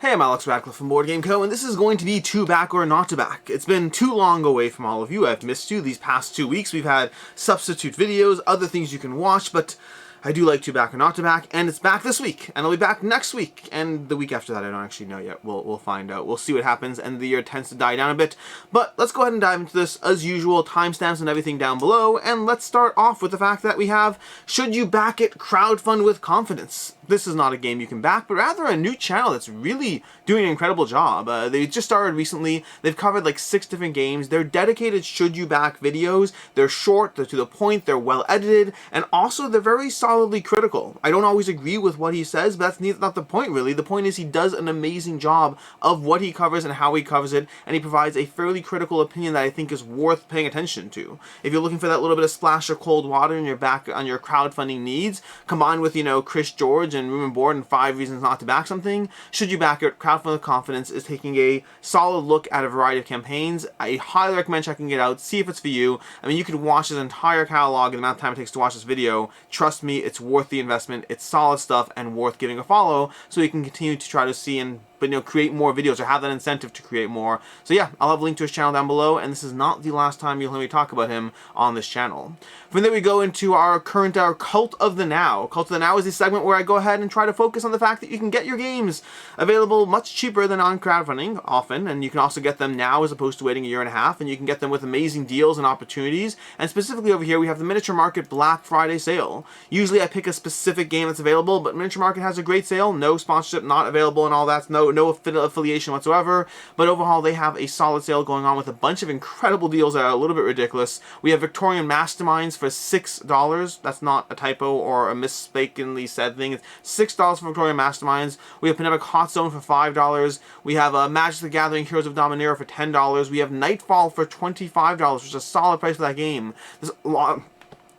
Hey, I'm Alex Radcliffe from Board Game Co., and this is going to be To Back or Not to Back. It's been too long away from all of you. I've missed you these past 2 weeks. We've had substitute videos, other things you can watch, but I do like To Back or Not to Back, and it's back this week, and it'll be back next week, and the week after that I don't actually know yet. We'll find out. We'll see what happens, and the year tends to die down a bit. But let's go ahead and dive into this as usual, timestamps and everything down below, and let's start off with the fact that we have Should You Back It? Crowdfund with Confidence. This is not a game you can back, but rather a new channel that's really doing an incredible job. They just started recently. They've covered like 6 different games. They're dedicated Should You Back videos. They're short, they're to the point, they're well edited, and also they're very solidly critical. I don't always agree with what he says, but that's not the point really. The point is he does an amazing job of what he covers and how he covers it, and he provides a fairly critical opinion that I think is worth paying attention to. If you're looking for that little bit of splash of cold water in your back on your crowdfunding needs, combined with, Chris George and Room and Board and 5 Reasons Not to Back Something, Should You Back It? Crowdfund with Confidence is taking a solid look at a variety of campaigns. I highly recommend checking it out, see if it's for you. I mean, you could watch his entire catalog in the amount of time it takes to watch this video. Trust me, it's worth the investment. It's solid stuff and worth giving a follow so you can continue to try to see and create more videos or have that incentive to create more. So yeah, I'll have a link to his channel down below, and this is not the last time you'll hear me talk about him on this channel. From there we go into our Cult of the Now. Cult of the Now is a segment where I go ahead and try to focus on the fact that you can get your games available much cheaper than on crowdfunding often, and you can also get them now as opposed to waiting a year and a half, and you can get them with amazing deals and opportunities. And specifically over here we have the Miniature Market Black Friday sale. Usually I pick a specific game that's available, but Miniature Market has a great sale, no sponsorship, not available and all that, no affiliation whatsoever, but overall they have a solid sale going on with a bunch of incredible deals that are a little bit ridiculous. We have Victorian Masterminds for $6. That's not a typo or a mistakenly said thing. It's $6 for Victorian Masterminds. We have Pandemic Hot Zone for $5. We have Magic the Gathering Heroes of Dominaria for $10. We have Nightfall for $25, which is a solid price for that game.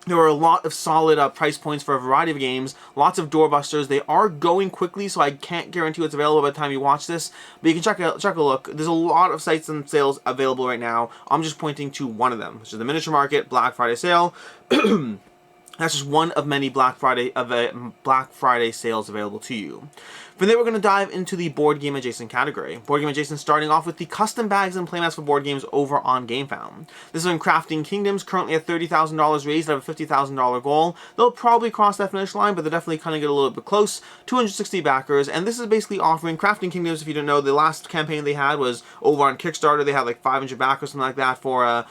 There are a lot of solid price points for a variety of games, lots of doorbusters. They are going quickly, so I can't guarantee what's available by the time you watch this, but you can check a look. There's a lot of sites and sales available right now. I'm just pointing to one of them, which is the Miniature Market Black Friday sale. That's just one of many Black Friday sales available to you. From there, we're going to dive into the board game adjacent category. Board game adjacent, starting off with the custom bags and playmats for board games over on GameFound. This is in Crafting Kingdoms, currently at $30,000 raised out of a $50,000 goal. They'll probably cross that finish line, but they're definitely kind of get a little bit close. 260 backers, and this is basically offering Crafting Kingdoms. If you don't know, the last campaign they had was over on Kickstarter. They had like 500 backers, something like that, for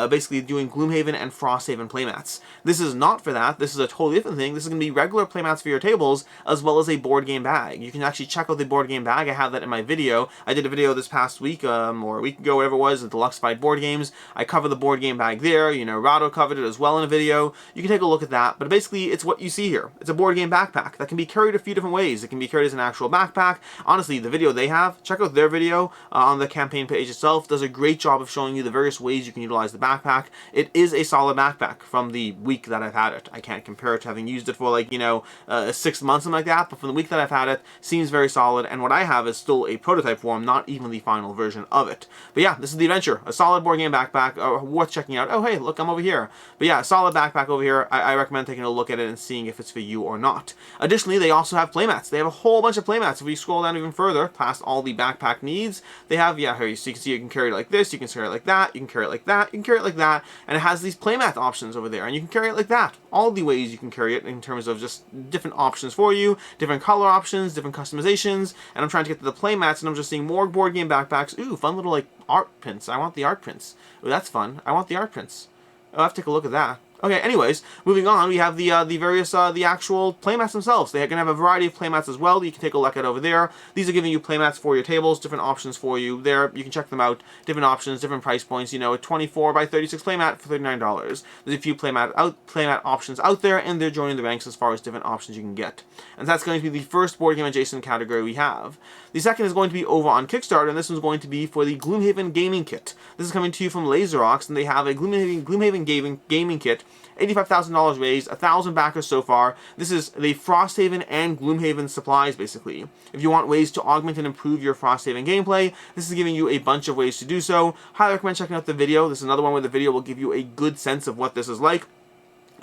basically doing Gloomhaven and Frosthaven playmats. This is not for that. This is a totally different thing. This is going to be regular playmats for your tables, as well as a board game bag. You can actually check out the board game bag. I have that in my video. I did a video this past week, or a week ago, whatever it was, the Deluxified board games. I covered the board game bag there. Rado covered it as well in a video. You can take a look at that, but basically it's what you see here. It's a board game backpack that can be carried a few different ways. It can be carried as an actual backpack. Honestly, the video they have, check out their video on the campaign page itself, does a great job of showing you the various ways you can utilize the backpack. It is a solid backpack from the week that I've had it. I can't compare it to having used it for 6 months, something like that, but from the week that I've had it, seems very solid, and what I have is still a prototype form, not even the final version of it. But yeah, this is the Adventure, a solid board game backpack, worth checking out. Oh hey, look, I'm over here. But yeah, a solid backpack over here. I recommend taking a look at it and seeing if it's for you or not. Additionally, they also have playmats. They have a whole bunch of playmats. If we scroll down even further, past all the backpack needs, they have, here, so you can see you can carry it like this, you can carry it like that, you can carry it like that, you can carry it like that, and it has these playmat options over there, and you can carry it like that. All the ways you can carry it in terms of just different options for you, different color options, different customizations, and I'm trying to get to the playmats, and I'm just seeing more board game backpacks. Ooh, fun little art prints. I want the art prints. Ooh, that's fun. I want the art prints. I'll have to take a look at that. Okay, anyways, moving on, we have the actual playmats themselves. They're going to have a variety of playmats as well that you can take a look at over there. These are giving you playmats for your tables, different options for you there. You can check them out, different options, different price points. A 24 by 36 playmat for $39. There's a few playmat options out there, and they're joining the ranks as far as different options you can get. And that's going to be the first board game adjacent category we have. The second is going to be over on Kickstarter, and this one's going to be for the Gloomhaven Gaming Kit. This is coming to you from Laserox, and they have a Gloomhaven Gaming Kit, $85,000 raised, 1,000 backers so far. This is the Frosthaven and Gloomhaven supplies, basically. If you want ways to augment and improve your Frosthaven gameplay, this is giving you a bunch of ways to do so. Highly recommend checking out the video. This is another one where the video will give you a good sense of what this is like.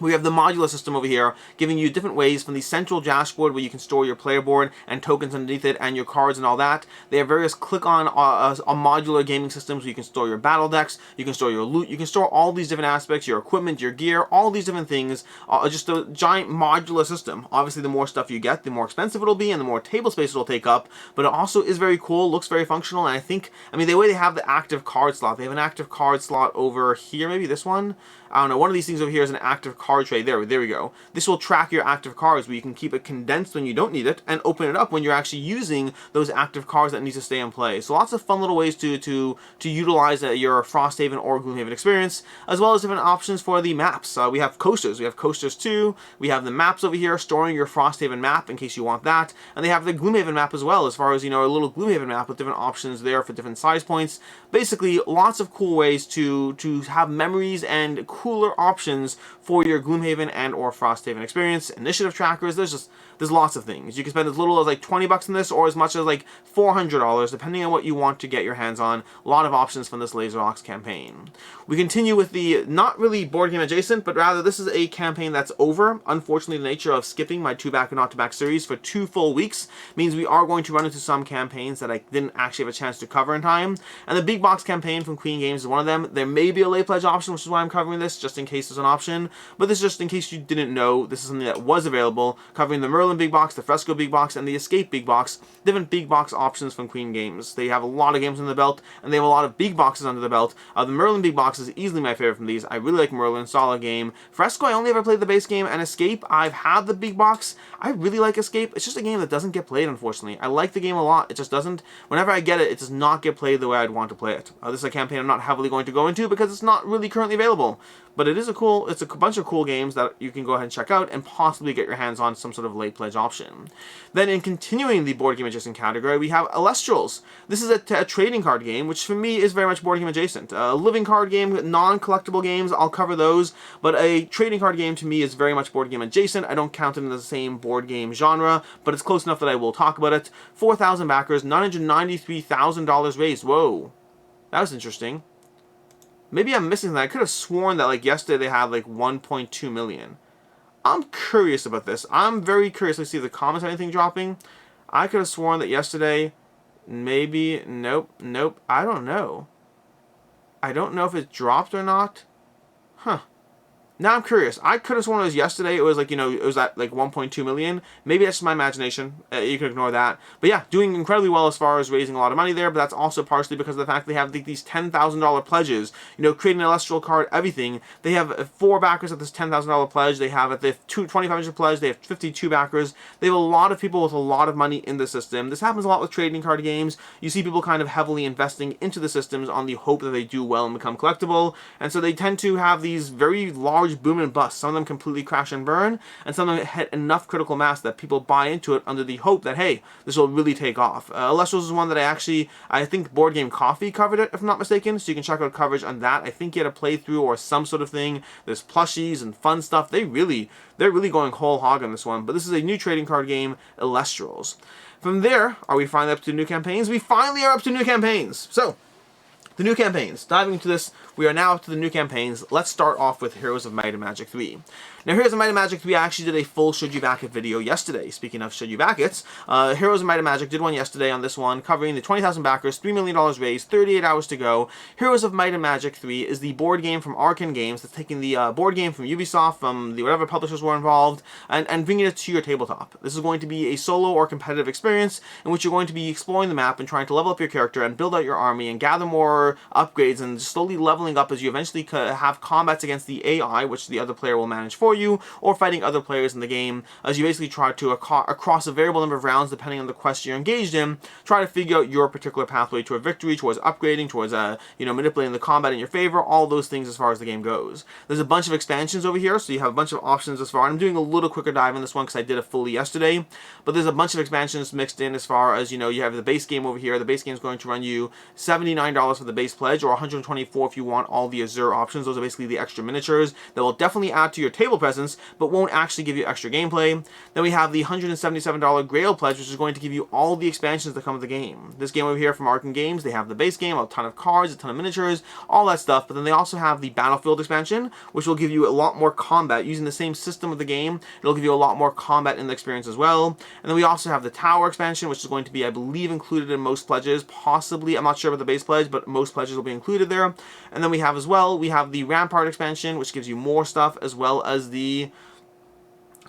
We have the modular system over here, giving you different ways from the central dashboard where you can store your player board and tokens underneath it and your cards and all that. They have various click-on modular gaming systems where you can store your battle decks, you can store your loot, you can store all these different aspects, your equipment, your gear, all these different things. Just a giant modular system. Obviously, the more stuff you get, the more expensive it'll be and the more table space it'll take up, but it also is very cool, looks very functional, and I mean, the way they have the active card slot, they have an active card slot over here, maybe this one? I don't know, one of these things over here is an active card tray. There we go. This will track your active cards where you can keep it condensed when you don't need it and open it up when you're actually using those active cards that need to stay in play. So lots of fun little ways to utilize your Frosthaven or Gloomhaven experience, as well as different options for the maps. We have coasters. We have coasters too. We have the maps over here, storing your Frosthaven map in case you want that. And they have the Gloomhaven map as well, as far as, you know, a little Gloomhaven map with different options there for different size points. Basically, lots of cool ways to have memories and cooler options for your Gloomhaven and or Frosthaven experience. Initiative trackers, there's lots of things. You can spend as little as like 20 bucks in this or as much as like $400 depending on what you want to get your hands on. A lot of options from this LaserOx campaign. We continue with the not really board game adjacent, but rather this is a campaign that's over. Unfortunately, the nature of skipping my 2-back and not-to-back series for 2 full weeks means we are going to run into some campaigns that I didn't actually have a chance to cover in time. And the big box campaign from Queen Games is one of them. There may be a late pledge option, which is why I'm covering this, just in case there's an option. But this is just in case you didn't know, this is something that was available, covering the Merlin big box, the Fresco big box, and the Escape big box. Different big box options from Queen Games. They have a lot of games under the belt, and they have a lot of big boxes under the belt. The Merlin big box is easily my favorite from these. I really like Merlin, solid game. Fresco, I only ever played the base game, and Escape, I've had the big box. I really like Escape. It's just a game that doesn't get played, unfortunately. I like the game a lot. It just doesn't. Whenever I get it, it does not get played the way I'd want to play it. This is a campaign I'm not heavily going to go into because it's not really currently available. But it's a bunch of cool games that you can go ahead and check out and possibly get your hands on some sort of late pledge option. Then in continuing the board game adjacent category, we have Elestrals. This is a trading card game, which for me is very much board game adjacent. A living card game, non-collectible games, I'll cover those, but a trading card game to me is very much board game adjacent. I don't count it in the same board game genre, but it's close enough that I will talk about it. 4,000 backers, $993,000 raised. Whoa, that was interesting. Maybe I'm missing that. I could have sworn that like yesterday they had like 1.2 million. I'm curious about this. I'm very curious. Let's see if the comments have anything dropping. I could have sworn that yesterday, maybe, nope. I don't know. I don't know if it dropped or not. Huh. Now I'm curious. I could have sworn it was yesterday. It was like, you know, it was at like 1.2 million. Maybe that's just my imagination. You can ignore that. But yeah, doing incredibly well as far as raising a lot of money there. But that's also partially because of the fact they have these $10,000 pledges. You know, creating an Elestral card, everything. They have 4 backers at this $10,000 pledge. They have at the 2,500 pledge. They have 52 backers. They have a lot of people with a lot of money in the system. This happens a lot with trading card games. You see people kind of heavily investing into the systems on the hope that they do well and become collectible. And so they tend to have these very large boom and bust. Some of them completely crash and burn, and some of them hit enough critical mass that people buy into it under the hope that, hey, this will really take off. Elestrals is one that I think Board Game Coffee covered it, if I'm not mistaken, so you can check out coverage on that. I think you had a playthrough or some sort of thing. There's plushies and fun stuff. They're really going whole hog on this one, but this is a new trading card game, Elestrals. From there, are we finally up to new campaigns? We finally are up to new campaigns! So, the new campaigns. Diving into this, we are now up to the new campaigns. Let's start off with Heroes of Might and Magic 3. Now, Heroes of Might and Magic 3, I actually did a full Should You Back It video yesterday. Speaking of Should You Back It, Heroes of Might and Magic did one yesterday on this one, covering the 20,000 backers, $3 million raised, 38 hours to go. Heroes of Might and Magic 3 is the board game from Arcan Games that's taking the board game from Ubisoft, from the whatever publishers were involved, and bringing it to your tabletop. This is going to be a solo or competitive experience in which you're going to be exploring the map and trying to level up your character and build out your army and gather more upgrades and slowly leveling up as you eventually have combats against the AI, which the other player will manage for you, or fighting other players in the game as you basically try to, across a variable number of rounds, depending on the quest you're engaged in, try to figure out your particular pathway to a victory, towards upgrading, towards manipulating the combat in your favor, all those things as far as the game goes. There's a bunch of expansions over here, so you have a bunch of options as far, and I'm doing a little quicker dive on this one because I did it fully yesterday, but there's a bunch of expansions mixed in as far as, you have the base game over here. The base game is going to run you $79 for the base pledge, or 124 if you want all the Azure options. Those are basically the extra miniatures that will definitely add to your table presence, but won't actually give you extra gameplay. Then we have the $177 Grail pledge, which is going to give you all the expansions that come with the game. This game over here from Arkham Games, they have the base game, a ton of cards, a ton of miniatures, all that stuff, but then they also have the Battlefield expansion, which will give you a lot more combat using the same system of the game. It'll give you a lot more combat in the experience as well. And then we also have the Tower expansion, which is going to be, I believe, included in most pledges, possibly, I'm not sure about the base pledge, but most pledges will be included there. And then we have as well, we have the Rampart expansion, which gives you more stuff, as well as the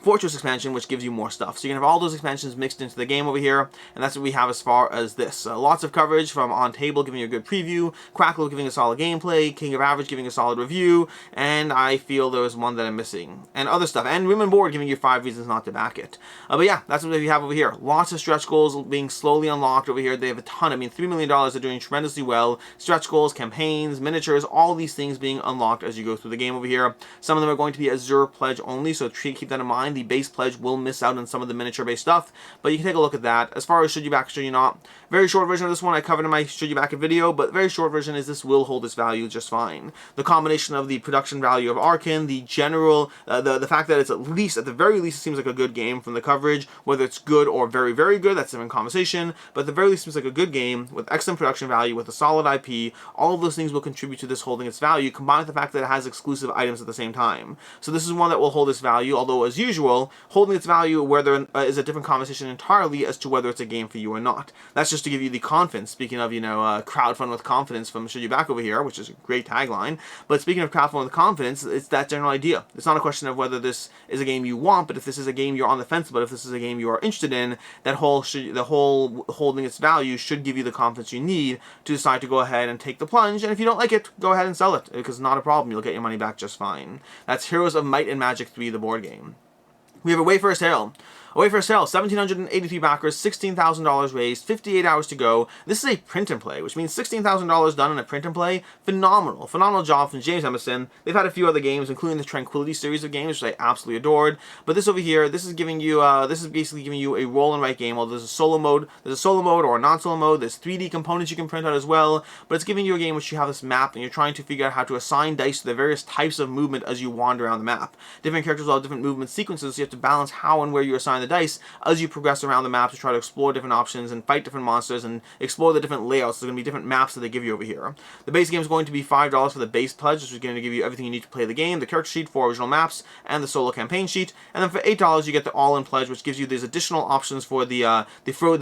Fortress expansion, which gives you more stuff. So you can have all those expansions mixed into the game over here, and that's what we have as far as this. Lots of coverage from On Table giving you a good preview, Crackle giving a solid gameplay, King of Average giving a solid review, and I feel there was one that I'm missing, and other stuff, and Room and Board giving you 5 reasons not to back it. But yeah, that's what we have over here. Lots of stretch goals being slowly unlocked over here. They have a ton. I mean, $3 million are doing tremendously well. Stretch goals, campaigns, miniatures, all these things being unlocked as you go through the game over here. Some of them are going to be Azure pledge only, so keep that in mind. The base pledge will miss out on some of the miniature based stuff, but you can take a look at that. As far as should you back, should you not, very short version of this one I covered in my should you back it video, but very short version is this will hold its value just fine. The combination of the production value of Arkin, the general, the fact that it's at the very least, it seems like a good game from the coverage. Whether it's good or very, very good, that's a different conversation, but at the very least, it seems like a good game with excellent production value, with a solid IP. All of those things will contribute to this holding its value, combined with the fact that it has exclusive items at the same time. So this is one that will hold its value, although as usual, holding its value where there is a different conversation entirely as to whether it's a game for you or not. That's just to give you the confidence. Speaking of, crowdfund with confidence from Should You Back over here, which is a great tagline. But speaking of crowdfund with confidence, it's that general idea. It's not a question of whether this is a game you want, but if this is a game you're on the fence, but if this is a game you are interested in, the whole holding its value should give you the confidence you need to decide to go ahead and take the plunge. And if you don't like it, go ahead and sell it, because it's not a problem. You'll get your money back just fine. That's Heroes of Might and Magic 3, the board game. We have a Wayfarers Tale. Wayfarers Tale, 1,783 backers, $16,000 raised, 58 hours to go. This is a print and play, which means $16,000 done in a print and play. Phenomenal. Phenomenal job from James Emerson. They've had a few other games, including the Tranquility series of games, which I absolutely adored. But this over here, this is giving you, this is basically giving you a roll and write game. Well, there's a solo mode or a non-solo mode. There's 3D components you can print out as well. But it's giving you a game which you have this map, and you're trying to figure out how to assign dice to the various types of movement as you wander around the map. Different characters will have different movement sequences, so you have to balance how and where you assign the dice as you progress around the map to try to explore different options and fight different monsters and explore the different layouts. There's going to be different maps that they give you over here. The base game is going to be $5 for the base pledge, which is going to give you everything you need to play the game, the character sheet, 4 original maps, and the solo campaign sheet. And then for $8 you get the all-in pledge, which gives you these additional options for the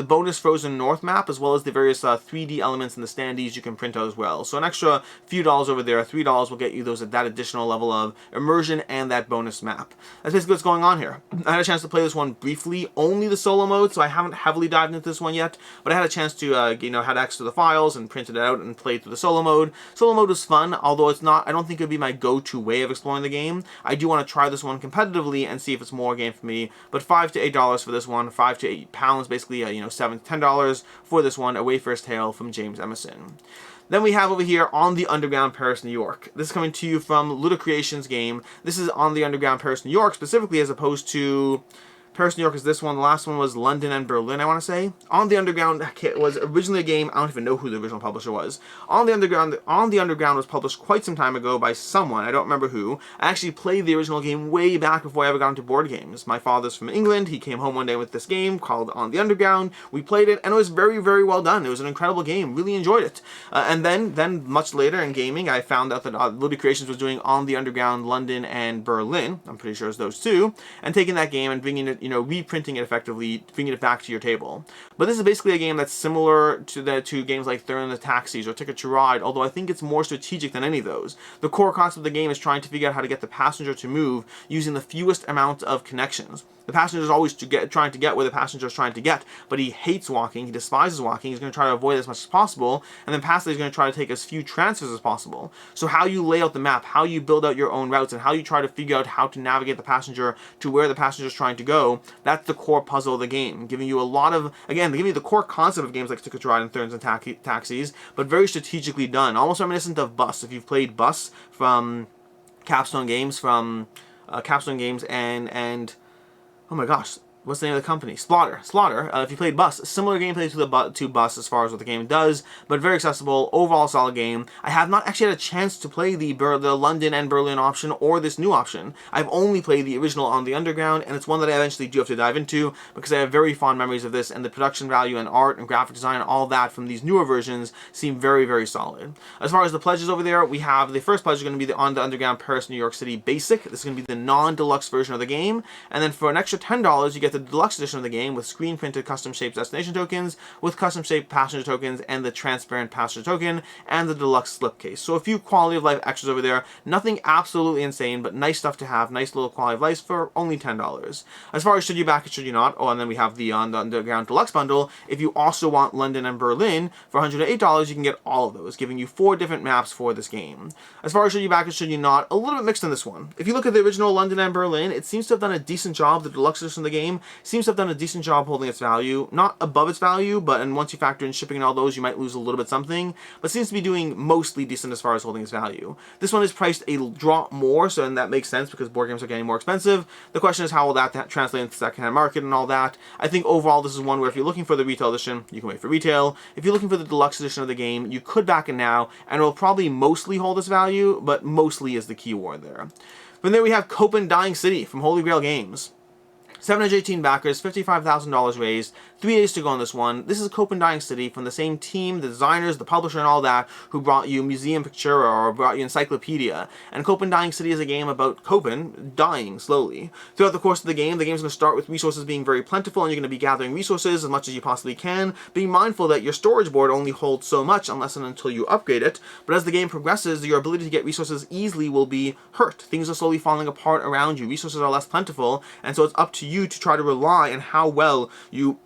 bonus Frozen North map, as well as the various 3D elements and the standees you can print out as well. So an extra few dollars over there, $3 will get you that additional level of immersion and that bonus map. That's basically what's going on here. I had a chance to play this one briefly, only the solo mode, so I haven't heavily dived into this one yet, but I had a chance to, had access to the files and printed it out and played through the solo mode. Solo mode was fun, although it's not, I don't think it would be my go-to way of exploring the game. I do want to try this one competitively and see if it's more game for me, but $5 to $8 for this one, £5 to £8, basically, $7 to $10 for this one, A Wayfarers Tale from James Emerson. Then we have over here On the Underground Paris, New York. This is coming to you from Luda Creations game. This is On the Underground Paris, New York, specifically, as opposed to Paris, New York is this one. The last one was London and Berlin, I want to say. On the Underground was originally a game. I don't even know who the original publisher was. On the Underground was published quite some time ago by someone. I don't remember who. I actually played the original game way back before I ever got into board games. My father's from England. He came home one day with this game called On the Underground. We played it, and it was very, very well done. It was an incredible game. Really enjoyed it. And then much later in gaming, I found out that Luda Creations was doing On the Underground London and Berlin. I'm pretty sure it's those two. And taking that game and bringing it, reprinting it effectively, bringing it back to your table. But this is basically a game that's similar to games like Thurn the Taxis or Ticket to Ride, although I think it's more strategic than any of those. The core concept of the game is trying to figure out how to get the passenger to move using the fewest amount of connections. The passenger is always trying to get where the passenger is trying to get, but he hates walking, he despises walking, he's going to try to avoid it as much as possible, and then past that he's going to try to take as few transfers as possible. So how you lay out the map, how you build out your own routes, and how you try to figure out how to navigate the passenger to where the passenger is trying to go, that's the core puzzle of the game, giving you a lot of, again, they give you the core concept of games like Ticket to Ride and Thurns and Taxis, but very strategically done, almost reminiscent of Bus. If you've played Bus from Capstone Games, and oh my gosh, what's the name of the company? Slaughter. If you played Bus, similar gameplay to Bus as far as what the game does, but very accessible, overall solid game. I have not actually had a chance to play the London and Berlin option or this new option. I've only played the original on the Underground, and it's one that I eventually do have to dive into because I have very fond memories of this, and the production value and art and graphic design and all that from these newer versions seem very, very solid. As far as the pledges over there, we have the first pledge is going to be on the Underground Paris, New York City Basic. This is going to be the non-deluxe version of the game, and then for an extra $10, you get the deluxe edition of the game with screen printed custom shaped destination tokens, with custom shaped passenger tokens, and the transparent passenger token, and the deluxe slipcase. So a few quality of life extras over there. Nothing absolutely insane, but nice stuff to have. Nice little quality of life for only $10. As far as should you back it, should you not? Oh, and then we have the Underground Deluxe bundle. If you also want London and Berlin for $108, you can get all of those, giving you 4 different maps for this game. As far as should you back it, should you not? A little bit mixed in this one. If you look at the original London and Berlin, it seems to have done a decent job. The deluxe edition of the game seems to have done a decent job holding its value. Not above its value, but and once you factor in shipping and all those, you might lose a little bit something, but seems to be doing mostly decent as far as holding its value. This one is priced a drop more, so and that makes sense because board games are getting more expensive. The question is how will that translate into the secondhand market and all that. I think overall this is one where if you're looking for the retail edition, you can wait for retail. If you're looking for the deluxe edition of the game, you could back it now, and it will probably mostly hold its value, but mostly is the key word there. From there we have Copan Dying City from Holy Grail Games. 718 backers, $55,000 raised, 3 days to go on this one. This is Copan Dying City from the same team, the designers, the publisher, and all that, who brought you Museum Pictura or brought you Encyclopedia. And Copan Dying City is a game about Copan dying slowly. Throughout the course of the game's going to start with resources being very plentiful, and you're going to be gathering resources as much as you possibly can, being mindful that your storage board only holds so much unless and until you upgrade it. But as the game progresses, your ability to get resources easily will be hurt. Things are slowly falling apart around you. Resources are less plentiful, and so it's up to you to try to rely on how well you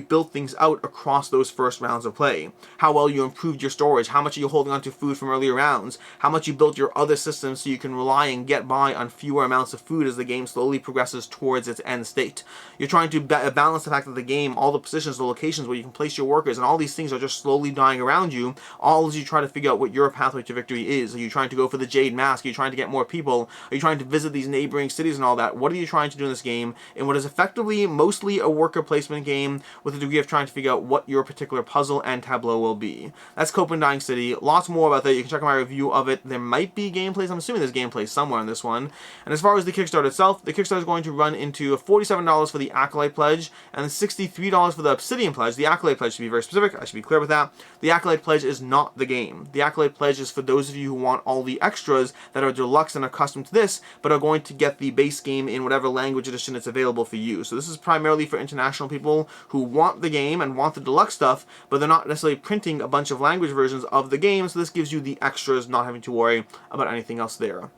built things out across those first rounds of play, how well you improved your storage, how much are you holding on to food from earlier rounds, how much you built your other systems so you can rely and get by on fewer amounts of food as the game slowly progresses towards its end state. You're trying to balance the fact that the game, all the positions, the locations where you can place your workers, and all these things are just slowly dying around you, all as you try to figure out what your pathway to victory is. Are you trying to go for the Jade Mask? Are you trying to get more people? Are you trying to visit these neighboring cities and all that? What are you trying to do in this game in what is effectively mostly a worker placement game with a degree of trying to figure out what your particular puzzle and tableau will be? That's Copan Dying City. Lots more about that. You can check out my review of it. There might be gameplays. I'm assuming there's gameplay somewhere in this one. And as far as the Kickstarter itself, the Kickstarter is going to run into $47 for the Acolyte Pledge and $63 for the Obsidian Pledge. The Acolyte Pledge, to be very specific, I should be clear with that. The Acolyte Pledge is not the game. The Acolyte Pledge is for those of you who want all the extras that are deluxe and accustomed to this, but are going to get the base game in whatever language edition it's available for you. So this is primarily for international people who want the game and want the deluxe stuff, but they're not necessarily printing a bunch of language versions of the game, so this gives you the extras, not having to worry about anything else there.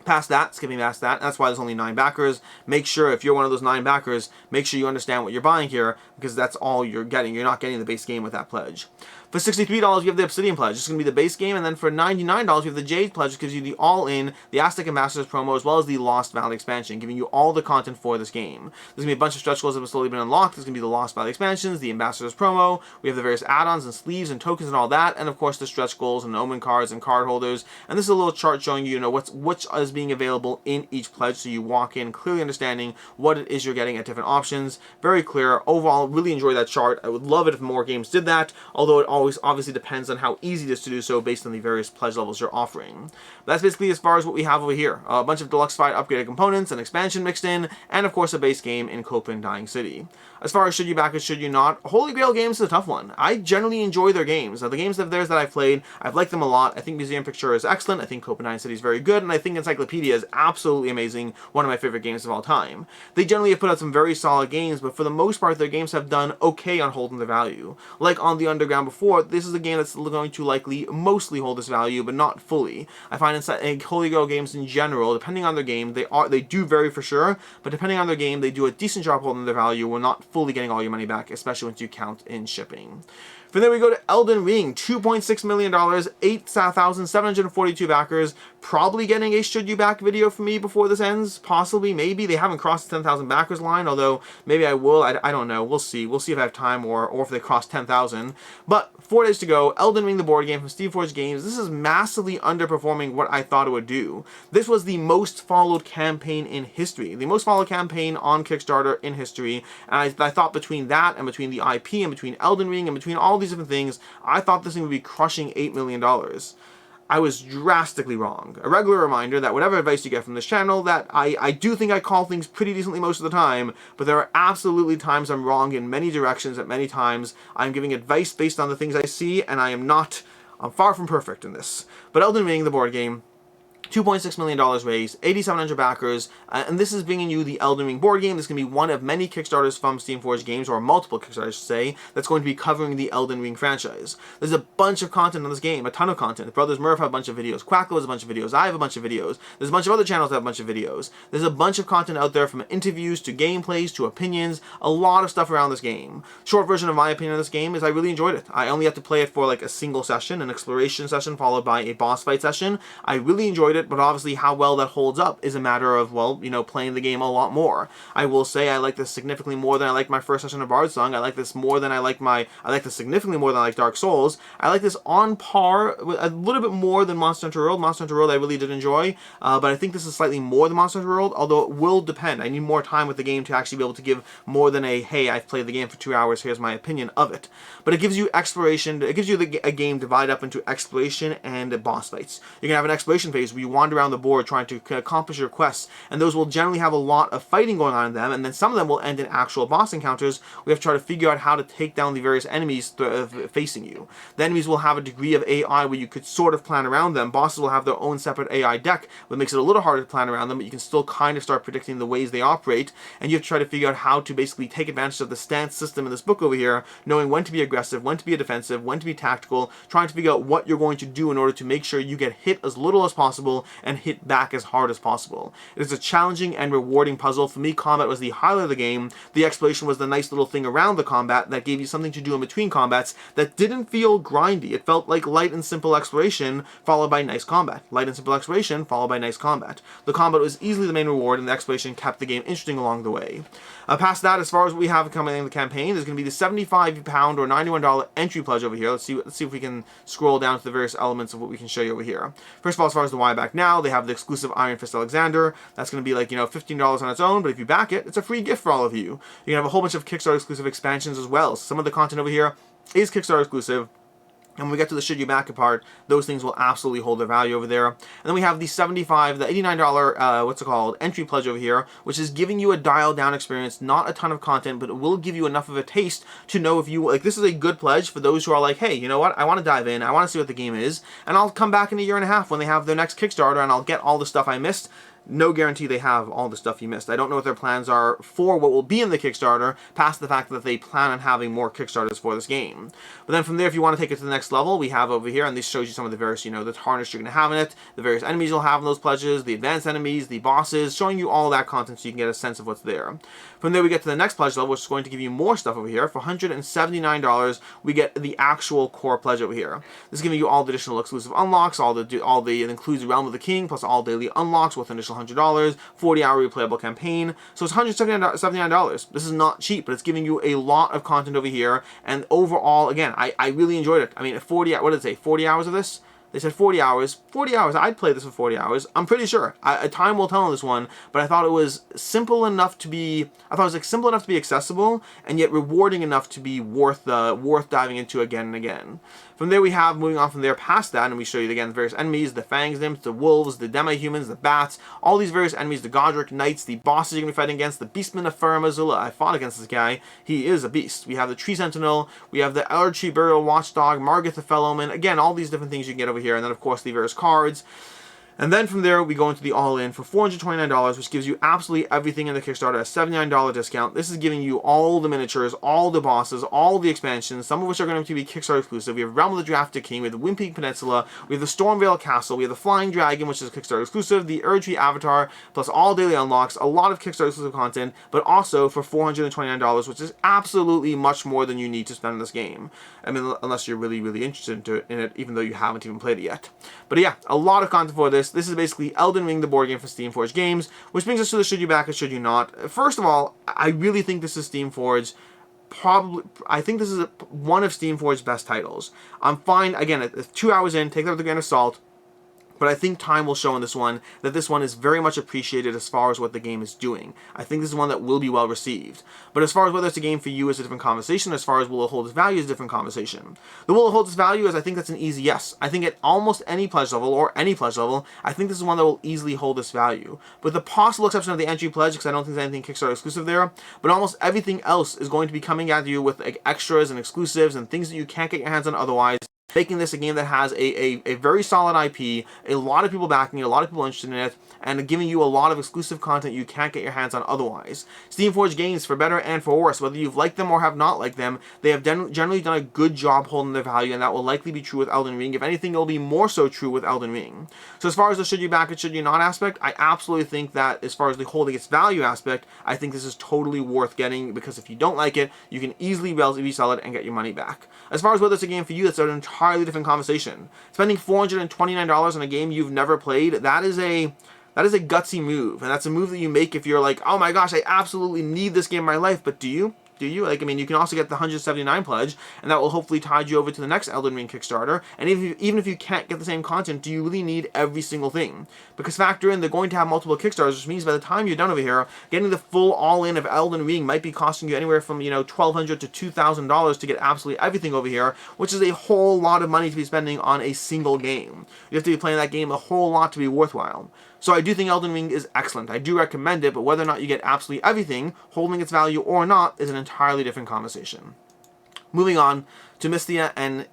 Past that, skipping past that, that's why there's only 9 backers. Make sure, if you're one of those 9 backers, make sure you understand what you're buying here, because that's all you're getting. You're not getting the base game with that pledge. For $63, you have the Obsidian Pledge. This is going to be the base game, and then for $99, you have the Jade Pledge, which gives you the all-in, the Aztec Ambassadors promo, as well as the Lost Valley expansion, giving you all the content for this game. There's going to be a bunch of stretch goals that have slowly been unlocked. There's going to be the Lost Valley expansions, the Ambassadors promo, we have the various add-ons and sleeves and tokens and all that, and of course the stretch goals and omen cards and card holders. And this is a little chart showing you, which is being available in each pledge, so you walk in clearly understanding what it is you're getting at different options. Very clear. Overall, really enjoy that chart. I would love it if more games did that, although it always obviously depends on how easy it is to do so based on the various pledge levels you're offering. But that's basically as far as what we have over here. A bunch of deluxified upgraded components, an expansion mixed in, and of course a base game in Copan Dying City. As far as should you back it, should you not, Holy Grail Games is a tough one. I generally enjoy their games. The games of theirs that I've played, I've liked them a lot. I think Museum Pictura is excellent. I think Copan Dying City is very good, and I think Encyclopedia is absolutely amazing. One of my favorite games of all time. They generally have put out some very solid games, but for the most part, their games have done okay on holding their value. Like on the Underground before, this is a game that's going to likely mostly hold its value, but not fully. I find in Holy Grail games in general, depending on their game, they do vary for sure, but depending on their game, they do a decent job holding their value. We're not fully getting all your money back, especially once you count in shipping. From there we go to Elden Ring, $2.6 million, 8,742 backers, probably getting a should you back video from me before this ends, possibly, maybe. They haven't crossed the 10,000 backers line, although maybe I will, I don't know, we'll see if I have time or if they cross 10,000. But 4 days to go, Elden Ring the board game from Steamforged Games. This is massively underperforming what I thought it would do. This was the most followed campaign in history, the most followed campaign on Kickstarter in history, and I thought between that and between the IP and between Elden Ring and between all these different things, I thought this thing would be crushing $8 million. I was drastically wrong. A regular reminder that whatever advice you get from this channel, that I do think I call things pretty decently most of the time, but there are absolutely times I'm wrong in many directions at many times. I'm giving advice based on the things I see, and I'm far from perfect in this. But Elden Ring, the board game, $2.6 million raised, 8,700 backers, and this is bringing you the Elden Ring board game. This is going to be one of many Kickstarters from Steamforged Games, or multiple Kickstarters, I should say, that's going to be covering the Elden Ring franchise. There's a bunch of content on this game, a ton of content. Brothers Murph have a bunch of videos, Quackle has a bunch of videos, I have a bunch of videos, there's a bunch of other channels that have a bunch of videos. There's a bunch of content out there from interviews to gameplays to opinions, a lot of stuff around this game. Short version of my opinion of this game is I really enjoyed it. I only had to play it for like a single session, an exploration session followed by a boss fight session. I really enjoyed it, but obviously how well that holds up is a matter of, well, you know, playing the game a lot more. I will say I like this significantly more than I liked my first session of Bardsong. I like this more than I like this significantly more than I like Dark Souls. I like this on par, a little bit more than Monster Hunter World. Monster Hunter World I really did enjoy, but I think this is slightly more than Monster Hunter World, although it will depend. I need more time with the game to actually be able to give more than a, hey, I've played the game for 2 hours, here's my opinion of it. But it gives you exploration, it gives you a game divided up into exploration and boss fights. You're going to have an exploration phase where you wander around the board trying to accomplish your quests, and those will generally have a lot of fighting going on in them, and then some of them will end in actual boss encounters. We have to try to figure out how to take down the various enemies facing you. The enemies will have a degree of AI where you could sort of plan around them. Bosses will have their own separate AI deck, but makes it a little harder to plan around them, but you can still kind of start predicting the ways they operate, and you have to try to figure out how to basically take advantage of the stance system in this book over here, knowing when to be aggressive, when to be defensive, when to be tactical, trying to figure out what you're going to do in order to make sure you get hit as little as possible and hit back as hard as possible. It is a challenging and rewarding puzzle. For me, combat was the highlight of the game. The exploration was the nice little thing around the combat that gave you something to do in between combats that didn't feel grindy. It felt like light and simple exploration followed by nice combat. Light and simple exploration followed by nice combat. The combat was easily the main reward, and the exploration kept the game interesting along the way. Past that, as far as what we have coming in the campaign, there's going to be the £75 or $91 entry pledge over here. Let's see if we can scroll down to the various elements of what we can show you over here. First of all, as far as the why back now, they have the exclusive Iron Fist Alexander. That's going to be like, you know, $15 on its own, but if you back it, it's a free gift for all of you. You're going to have a whole bunch of Kickstarter exclusive expansions as well. So some of the content over here is Kickstarter exclusive. And when we get to the should you back it part, those things will absolutely hold their value over there. And then we have the $89, entry pledge over here, which is giving you a dialed down experience, not a ton of content, but it will give you enough of a taste to know if you, like, this is a good pledge for those who are like, hey, you know what, I want to dive in, I want to see what the game is, and I'll come back in a year and a half when they have their next Kickstarter and I'll get all the stuff I missed. No guarantee they have all the stuff you missed. I don't know what their plans are for what will be in the Kickstarter, past the fact that they plan on having more Kickstarters for this game. But then from there, if you want to take it to the next level, we have over here, and this shows you some of the various, you know, the harness you're going to have in it, the various enemies you'll have in those pledges, the advanced enemies, the bosses, showing you all that content so you can get a sense of what's there. From there, we get to the next pledge level, which is going to give you more stuff over here. For $179, we get the actual core pledge over here. This is giving you all the additional exclusive unlocks, it includes Realm of the King, plus all daily unlocks with an additional $100, 40-hour replayable campaign. So it's $179. This is not cheap, but it's giving you a lot of content over here. And overall, again, I really enjoyed it. I mean, 40, what did it say? 40 hours of this? They said 40 hours. 40 hours. I'd play this for 40 hours. I'm pretty sure. Time will tell on this one, but I thought it was simple enough to be. I thought it was like simple enough to be accessible, and yet rewarding enough to be worth diving into again and again. From there, we have, moving on from there past that, and we show you again the various enemies, the Fangs Nymphs, the Wolves, the Demi-Humans, the Bats, all these various enemies, the Godric Knights, the bosses you're going to be fighting against, the Beastman of Farum Azula. I fought against this guy. He is a beast. We have the Tree Sentinel, we have the Erdtree Burial Watchdog, Margit the Fellowman, again, all these different things you can get over here, and then, of course, the various cards. And then from there, we go into the all-in for $429, which gives you absolutely everything in the Kickstarter at a $79 discount. This is giving you all the miniatures, all the bosses, all the expansions, some of which are going to be Kickstarter exclusive. We have Realm of the Drafted King, we have the Wimpy Peninsula, we have the Stormvale Castle, we have the Flying Dragon, which is Kickstarter exclusive, the Erdtree Avatar, plus all daily unlocks, a lot of Kickstarter exclusive content, but also for $429, which is absolutely much more than you need to spend on this game. I mean, unless you're really, really interested in it, even though you haven't even played it yet. But yeah, a lot of content for this. This is basically Elden Ring, the board game for Steamforged Games, which brings us to the should you back it, should you not. First of all, I really think this is Steamforged. I think this is one of Steamforge's best titles. I'm fine, again, at 2 hours in, take that with a grain of salt. But I think time will show in this one that this one is very much appreciated as far as what the game is doing. I think this is one that will be well received. But as far as whether it's a game for you is a different conversation. As far as will it hold its value is a different conversation. The will it hold its value is, I think that's an easy yes. I think at almost any pledge level, or any pledge level, I think this is one that will easily hold its value. With the possible exception of the entry pledge, because I don't think there's anything Kickstarter exclusive there, but almost everything else is going to be coming at you with like extras and exclusives and things that you can't get your hands on otherwise, making this a game that has a very solid IP, a lot of people backing it, a lot of people interested in it, and giving you a lot of exclusive content you can't get your hands on otherwise. Steamforged Games, for better and for worse, whether you've liked them or have not liked them, they have generally done a good job holding their value, and that will likely be true with Elden Ring. If anything, it will be more so true with Elden Ring. So as far as the should you back it, should you not aspect, I absolutely think that as far as the holding its value aspect, I think this is totally worth getting, because if you don't like it, you can easily resell it and get your money back. As far as whether it's a game for you, that's an entirely different conversation. Spending $429 on a game you've never played, that is a gutsy move, and that's a move that you make if you're like, oh my gosh, I absolutely need this game in my life. But do you? Like, I mean, you can also get the $179 pledge, and that will hopefully tide you over to the next Elden Ring Kickstarter. And even if you can't get the same content, do you really need every single thing? Because factor in, they're going to have multiple Kickstarters, which means by the time you're done over here, getting the full all-in of Elden Ring might be costing you anywhere from, $1,200 to $2,000 to get absolutely everything over here, which is a whole lot of money to be spending on a single game. You have to be playing that game a whole lot to be worthwhile. So I do think Elden Ring is excellent. I do recommend it, but whether or not you get absolutely everything, holding its value or not, is an entirely different conversation. Moving on to Mysthea and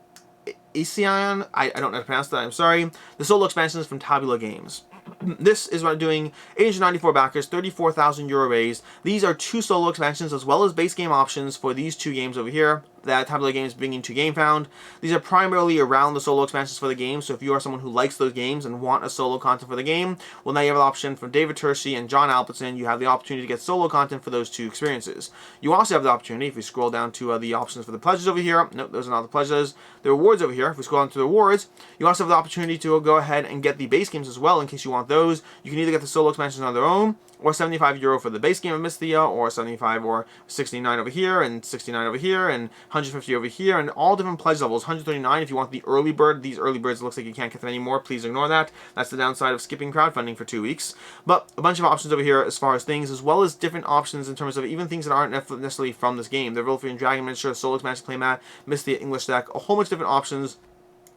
Icaion, I don't know how to pronounce that, I'm sorry. The solo expansions from Tabula Games. This is what I'm doing. 894 backers, 34,000 euro raised. These are 2 solo expansions as well as base game options for these 2 games over here that Tabula Games bringing to GameFound. These are primarily around the solo expansions for the game, so if you are someone who likes those games and want a solo content for the game, well, now you have an option from David Tursi and John Albertson. You have the opportunity to get solo content for those 2 experiences. You also have the opportunity, if we scroll down to the options for the pledges over here, nope, those are not the pledges, the rewards over here. If we scroll down to the rewards, you also have the opportunity to go ahead and get the base games as well in case you want those. You can either get the solo expansions on their own, or 75 euro for the base game of Mysthea, or 75 or 69 over here, and 69 over here, and 150 over here, and all different pledge levels. 139 if you want the early bird. These early birds, it looks like you can't get them anymore. Please ignore that. That's the downside of skipping crowdfunding for 2 weeks. But a bunch of options over here as far as things, as well as different options in terms of even things that aren't necessarily from this game. The Werewolf and Dragon Miniature, Solo Expansion Playmat, Mysthea English deck, a whole bunch of different options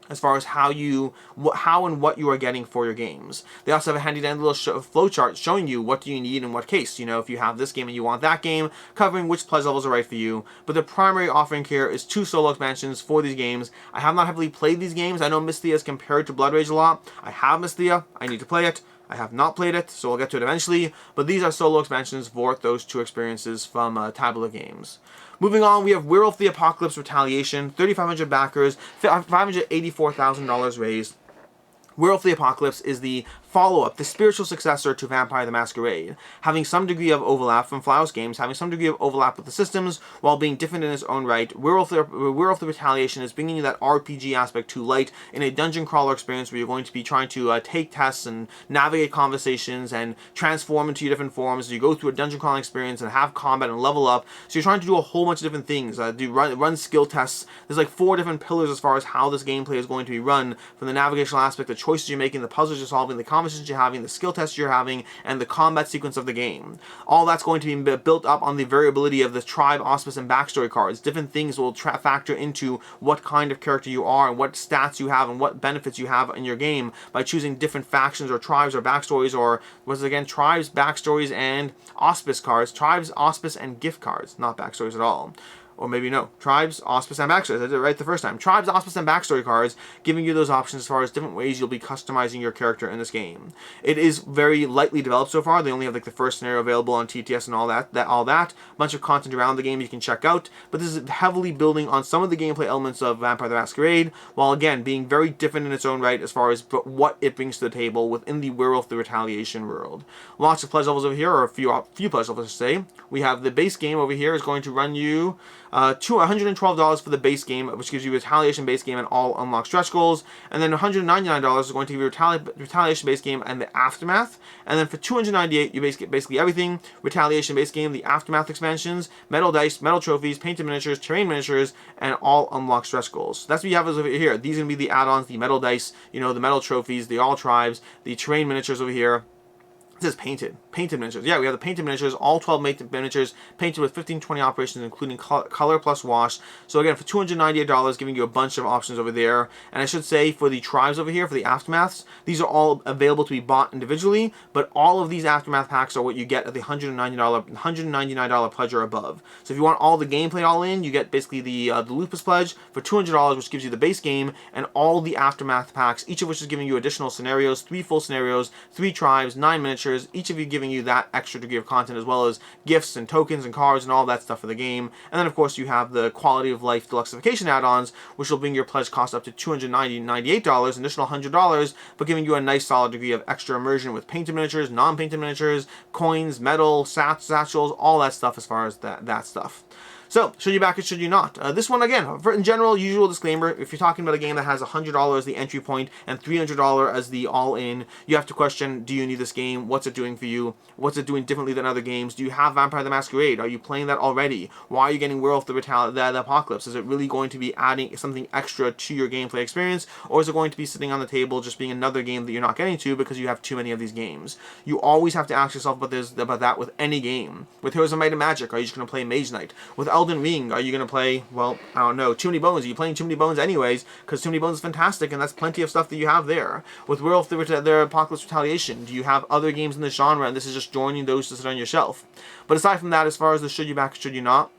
as far as how and what you are getting for your games. They also have a handy dandy little flowchart showing you what do you need in what case. If you have this game and you want that game, covering which pledge levels are right for you. But the primary offering here is 2 solo expansions for these games. I have not heavily played these games. I know Mysthea is compared to Blood Rage a lot. I have Mysthea. I need to play it. I have not played it, so I'll get to it eventually. But these are solo expansions for those 2 experiences from Tabula Games. Moving on, we have Werewolf the Apocalypse Retaliation, 3,500 backers, $584,000 raised. Werewolf the Apocalypse is the follow-up, the spiritual successor to Vampire the Masquerade, having some degree of overlap from Flowers Games, having some degree of overlap with the systems, while being different in its own right. Werewolf the Retaliation is bringing you that RPG aspect to light in a dungeon crawler experience where you're going to be trying to take tests and navigate conversations and transform into your different forms as you go through a dungeon crawling experience and have combat and level up. So you're trying to do a whole bunch of different things, run skill tests. There's like 4 different pillars as far as how this gameplay is going to be run, from the navigational aspect, the choices you're making, the puzzles you're solving, the conversations you're having, the skill tests you're having, and the combat sequence of the game. All that's going to be built up on the variability of the tribe, auspice, and backstory cards. Different things will factor into what kind of character you are and what stats you have and what benefits you have in your game by choosing different factions or tribes or backstories, or was it again tribes, backstories, and auspice cards. Tribes, auspice, and gift cards, not backstories at all. or maybe no, Tribes, Auspice, and Backstory. I did it right the first time. Tribes, Auspice, and Backstory cards, giving you those options as far as different ways you'll be customizing your character in this game. It is very lightly developed so far. They only have like the first scenario available on TTS and all that. Bunch of content around the game you can check out, but this is heavily building on some of the gameplay elements of Vampire the Masquerade, while again being very different in its own right as far as what it brings to the table within the Werewolf the Retaliation world. Lots of pledge levels over here, or a few pledge levels to say. We have the base game over here is going to run you $112 for the base game, which gives you Retaliation base game and all unlocked stretch goals, and then $199 is going to give you Retaliation base game and the Aftermath, and then for $298 you basically everything: Retaliation base game, the Aftermath expansions, metal dice, metal trophies, painted miniatures, terrain miniatures, and all unlocked stretch goals. That's what you have over here. These are going to be the add-ons, the metal dice, the metal trophies, the all tribes, the terrain miniatures over here. It says painted miniatures. Yeah, we have the painted miniatures, all 12 miniatures, painted with 15-20 operations, including color plus wash. So again, for $298, giving you a bunch of options over there. And I should say, for the tribes over here, for the Aftermaths, these are all available to be bought individually, but all of these Aftermath packs are what you get at the $199 pledge or above. So if you want all the gameplay all in, you get basically the Lupus pledge for $200, which gives you the base game, and all the Aftermath packs, each of which is giving you additional scenarios, 3 full scenarios, 3 tribes, 9 miniatures, each of you giving you that extra degree of content, as well as gifts and tokens and cards and all that stuff for the game. And then of course you have the quality of life deluxification add-ons, which will bring your pledge cost up to $298, additional $100, but giving you a nice solid degree of extra immersion with painted miniatures, non-painted miniatures, coins, metal, satchels, all that stuff as far as that stuff. So, should you back it, should you not? This one, again, in general, usual disclaimer, if you're talking about a game that has $100 as the entry point and $300 as the all-in, you have to question, do you need this game? What's it doing for you? What's it doing differently than other games? Do you have Vampire the Masquerade? Are you playing that already? Why are you getting Werewolf the Apocalypse? Is it really going to be adding something extra to your gameplay experience? Or is it going to be sitting on the table just being another game that you're not getting to because you have too many of these games? You always have to ask yourself about that with any game. With Heroes of Might and Magic, are you just going to play Mage Knight? With Elden Ring, are you going to play, well, I don't know, Too Many Bones? Are you playing Too Many Bones anyways? Because Too Many Bones is fantastic, and that's plenty of stuff that you have there. With Werewolf the Apocalypse Retaliation, do you have other games in the genre, and this is just joining those to sit on your shelf? But aside from that, as far as the should you back, should you not,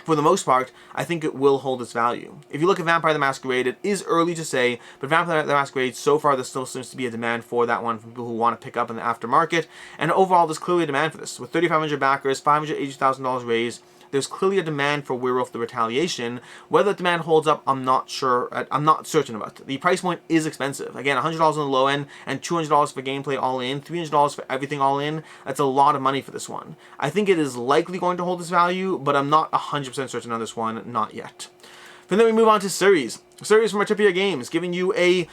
for the most part, I think it will hold its value. If you look at Vampire the Masquerade, it is early to say, but Vampire the Masquerade, so far there still seems to be a demand for that one from people who want to pick up in the aftermarket, and overall there's clearly a demand for this. With 3,500 backers, $580,000 raised, there's clearly a demand for Werewolf the Retaliation. Whether that demand holds up, I'm not sure. I'm not certain about. The price point is expensive. Again, $100 on the low end and $200 for gameplay all in, $300 for everything all in. That's a lot of money for this one. I think it is likely going to hold its value, but I'm not 100% certain on this one. Not yet. But then we move on to Ceres. Ceres from Artipia Games, giving you a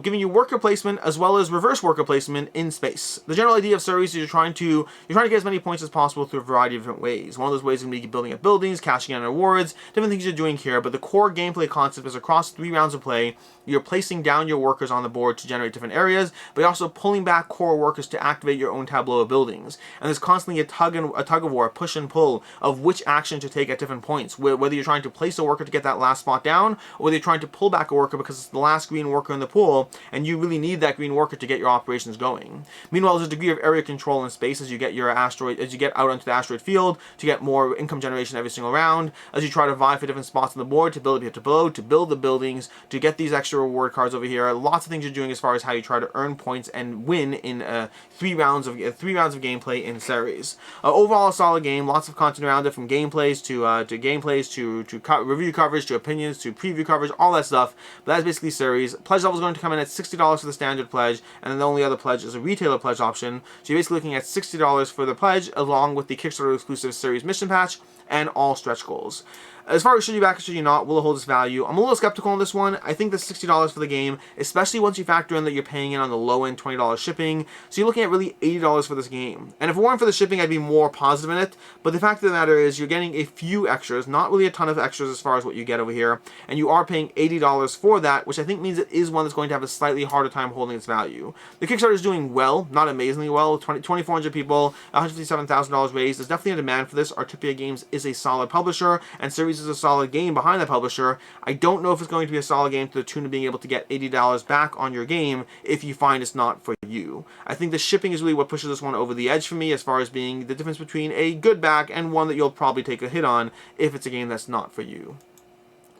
giving you worker placement as well as reverse worker placement in space. The general idea of Ceres is you're trying to get as many points as possible through a variety of different ways. One of those ways is going to be building up buildings, cashing in rewards, different things you're doing here, but the core gameplay concept is across 3 rounds of play, you're placing down your workers on the board to generate different areas, but you're also pulling back core workers to activate your own tableau of buildings. And there's constantly a tug of war, a push and pull of which action to take at different points, whether you're trying to place a worker to get that last spot down, or whether you're trying to pull back a worker because it's the last green worker in the pool, and you really need that green worker to get your operations going. Meanwhile, there's a degree of area control in space as you get your asteroid, as you get out onto the asteroid field to get more income generation every single round, as you try to vie for different spots on the board to build the buildings, to get these extra reward cards over here. Lots of things you're doing as far as how you try to earn points and win in 3 rounds of gameplay in Ceres. Overall, a solid game. Lots of content around it, from gameplays to review coverage to opinions to preview coverage, all that stuff. But that's basically Ceres. Pledge level is going to come in at $60 for the standard pledge, and then the only other pledge is a retailer pledge option. So you're basically looking at $60 for the pledge, along with the Kickstarter exclusive Ceres mission patch and all stretch goals. As far as should you back or should you not, will it hold its value? I'm a little skeptical on this one. I think the $60 for the game, especially once you factor in that you're paying in on the low end $20 shipping, so you're looking at really $80 for this game. And if it weren't for the shipping, I'd be more positive in it, but the fact of the matter is you're getting a few extras, not really a ton of extras as far as what you get over here, and you are paying $80 for that, which I think means it is one that's going to have a slightly harder time holding its value. The Kickstarter is doing well, not amazingly well, 2,400 people, $157,000 raised. There's definitely a demand for this. Artipia Games is a solid publisher, and Ceres seems as a solid game behind the publisher. I don't know if it's going to be a solid game to the tune of being able to get $80 back on your game if you find it's not for you. I think the shipping is really what pushes this one over the edge for me as far as being the difference between a good back and one that you'll probably take a hit on if it's a game that's not for you.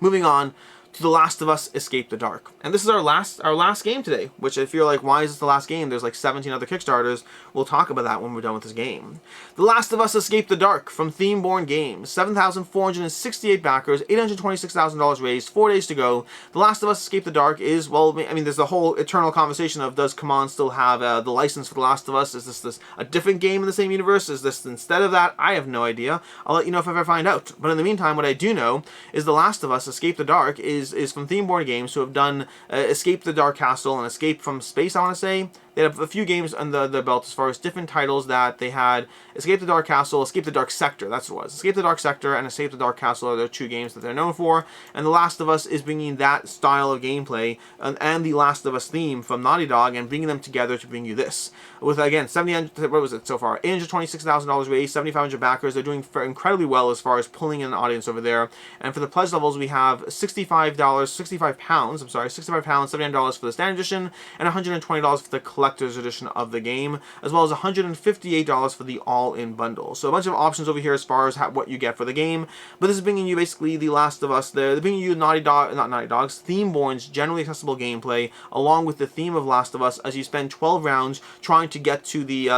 Moving on to The Last of Us Escape the Dark. And this is our last game today, which if you're like, why is this the last game? There's like 17 other Kickstarters. We'll talk about that when we're done with this game. The Last of Us Escape the Dark from Themeborn Games. 7,468 backers, $826,000 raised, 4 days to go. The Last of Us Escape the Dark is, well, I mean, there's the whole eternal conversation of, does Copan still have the license for The Last of Us? Is this a different game in the same universe? Is this instead of that? I have no idea. I'll let you know if I ever find out. But in the meantime, what I do know is The Last of Us Escape the Dark is from Themeborn Games, who have done Escape the Dark Castle and Escape from Space, I want to say. They have a few games under their belt as far as different titles that they had. Escape the Dark Castle, Escape the Dark Sector, that's what it was. Escape the Dark Sector and Escape the Dark Castle are their two games that they're known for. And The Last of Us is bringing that style of gameplay and the Last of Us theme from Naughty Dog and bringing them together to bring you this. With, again, what was it so far? $826,000 raised, 7,500 backers. They're doing incredibly well as far as pulling in an audience over there. And for the pledge levels, we have £65, $79 for the standard edition, and $120 for the collector's edition of the game, as well as $158 for the all-in bundle. So a bunch of options over here as far as what you get for the game. But this is bringing you basically The Last of Us. They're bringing you Themeborn's generally accessible gameplay, along with the theme of Last of Us, as you spend 12 rounds trying to get to the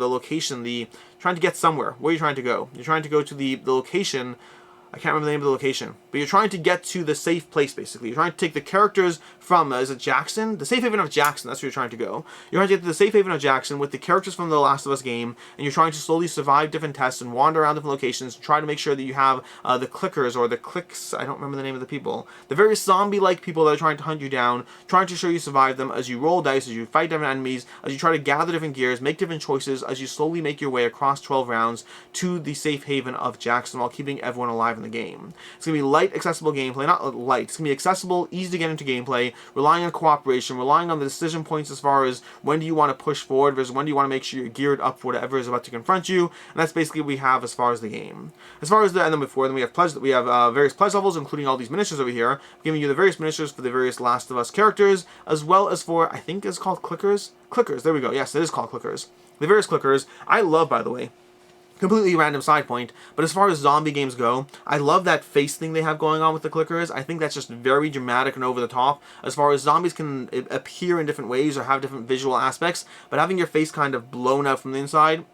location, trying to get somewhere. Where are you trying to go? You're trying to go to the location. I can't remember the name of the location, but you're trying to get to the safe place, basically. You're trying to take the characters from, is it Jackson? The safe haven of Jackson, that's where you're trying to go. You're trying to get to the safe haven of Jackson with the characters from the Last of Us game, and you're trying to slowly survive different tests and wander around different locations, try to make sure that you have the clickers, or the clicks, I don't remember the name of the people. The various zombie-like people that are trying to hunt you down, trying to show you survive them as you roll dice, as you fight different enemies, as you try to gather different gears, make different choices, as you slowly make your way across 12 rounds to the safe haven of Jackson while keeping everyone alive in the game. It's going to be light, accessible gameplay. Not light. It's going to be accessible, easy to get into gameplay, relying on cooperation, relying on the decision points as far as when do you want to push forward versus when do you want to make sure you're geared up for whatever is about to confront you. And that's basically what we have as far as the game. As far as the, and then we have various pledge levels, including all these miniatures over here, giving you the various miniatures for the various Last of Us characters, as well as for, I think it's called clickers? Clickers, there we go. Yes, it is called clickers. The various clickers, I love, by the way. Completely random side point, but as far as zombie games go, I love that face thing they have going on with the clickers. I think that's just very dramatic and over the top. As far as zombies can appear in different ways or have different visual aspects, but having your face kind of blown out from the inside,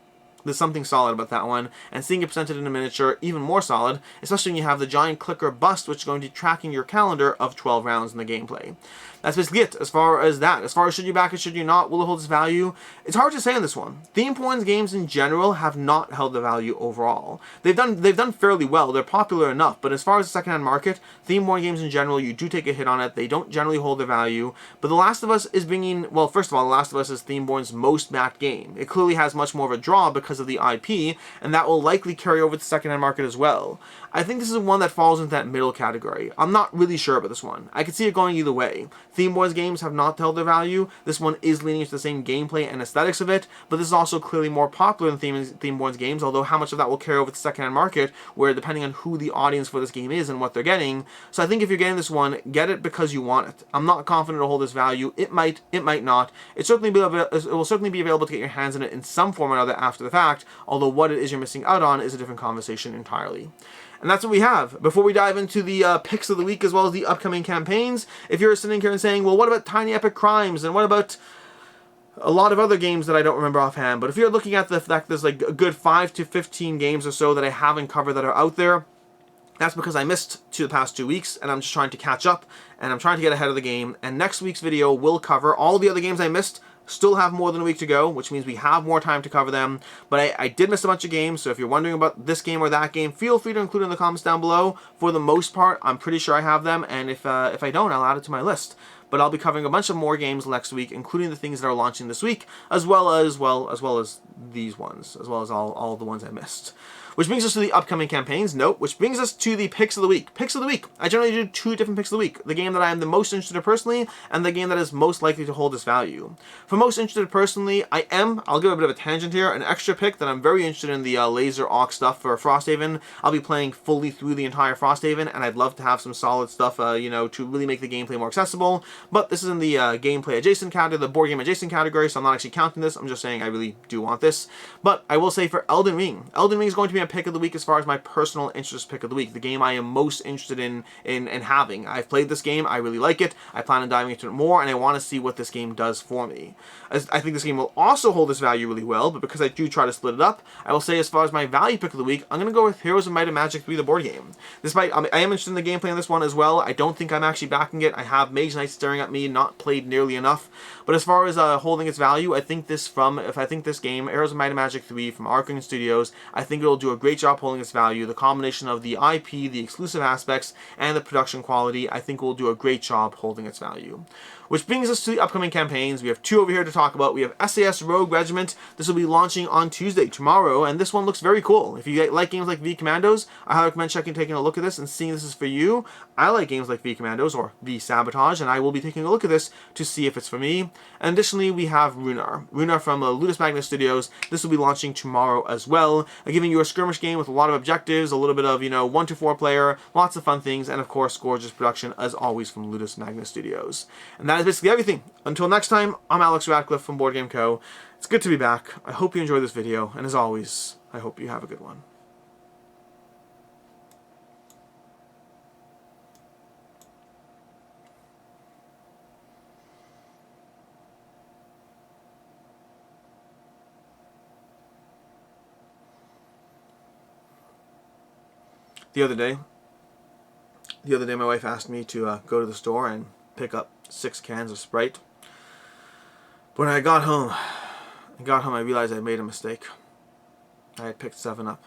there's something solid about that one, and seeing it presented in a miniature, even more solid, especially when you have the giant clicker bust, which is going to be tracking your calendar of 12 rounds in the gameplay. That's basically it as far as that. As far as should you back it, should you not, will it hold its value? It's hard to say on this one. Themeborn's games in general have not held the value overall. They've done fairly well. They're popular enough, but as far as the secondhand market, Themeborn games in general, you do take a hit on it. They don't generally hold their value. But The Last of Us is bringing, well, first of all, The Last of Us is Themeborn's most backed game. It clearly has much more of a draw because of the IP, and that will likely carry over to the secondhand market as well. I think this is one that falls into that middle category. I'm not really sure about this one. I could see it going either way. Themeborn's games have not held their value. This one is leaning into the same gameplay and aesthetics of it, but this is also clearly more popular than Themeborn's games, although how much of that will carry over to the secondhand market, where depending on who the audience for this game is and what they're getting. So I think if you're getting this one, get it because you want it. I'm not confident it'll hold this value. It might not. It will certainly be available to get your hands on it in some form or another after the fact, although what it is you're missing out on is a different conversation entirely. And that's what we have. Before we dive into the picks of the week as well as the upcoming campaigns, if you're sitting here and saying, well, what about Tiny Epic Crimes, and what about a lot of other games that I don't remember offhand, but if you're looking at the fact there's like a good 5 to 15 games or so that I haven't covered that are out there, that's because I missed the past 2 weeks, and I'm just trying to catch up, and I'm trying to get ahead of the game, and next week's video will cover all the other games I missed. Still have more than a week to go, which means we have more time to cover them. But I did miss a bunch of games, so if you're wondering about this game or that game, feel free to include it in the comments down below. For the most part, I'm pretty sure I have them, and if I don't, I'll add it to my list. but I'll be covering a bunch of more games next week, including the things that are launching this week, as well as these ones, as well as all the ones I missed. Which brings us to the upcoming campaigns. Nope. Which brings us to the picks of the week. Picks of the week. I generally do 2 different picks of the week. The game that I am the most interested in personally, and the game that is most likely to hold its value. For most interested personally, I'll give a bit of a tangent here, an extra pick that I'm very interested in the laser Ox stuff for Frosthaven. I'll be playing fully through the entire Frosthaven, and I'd love to have some solid stuff, to really make the gameplay more accessible. But this is in the gameplay adjacent category, the board game adjacent category, so I'm not actually counting this. I'm just saying I really do want this. But I will say for Elden Ring. Elden Ring is going to be a pick of the week as far as my personal interest pick of the week. The game I am most interested in having. I've played this game. I really like it. I plan on diving into it more, and I want to see what this game does for me. I think this game will also hold its value really well, but because I do try to split it up, I will say as far as my value pick of the week, I'm going to go with Heroes of Might and Magic 3, the board game. I am interested in the gameplay on this one as well. I don't think I'm actually backing it. I have Mage Knight staring at me, not played nearly enough. But as far as holding its value, I think this game, Heroes of Might and Magic 3 from Icaion Studios, I think it'll do a great job holding its value. The combination of the IP, the exclusive aspects, and the production quality, I think will do a great job holding its value. Which brings us to the upcoming campaigns. We have 2 over here to talk about. We have SAS Rogue Regiment. This will be launching on Tuesday, tomorrow, and this one looks very cool. If you like games like V Commandos, I highly recommend taking a look at this and seeing this is for you. I like games like V Commandos or V Sabotage, and I will be taking a look at this to see if it's for me. And additionally, we have Runar. Runar from Ludus Magnus Studios. This will be launching tomorrow as well, giving you a skirmish game with a lot of objectives, a little bit of, 1 to 4 player, lots of fun things, and of course, gorgeous production as always from Ludus Magnus Studios. And that is basically everything. Until next time, I'm Alex Radcliffe from Board Game Co. It's good to be back. I hope you enjoyed this video, and as always, I hope you have a good one. The other day my wife asked me to go to the store and pick up 6 cans of Sprite. But when I got home, I realized I made a mistake. I had picked 7 up.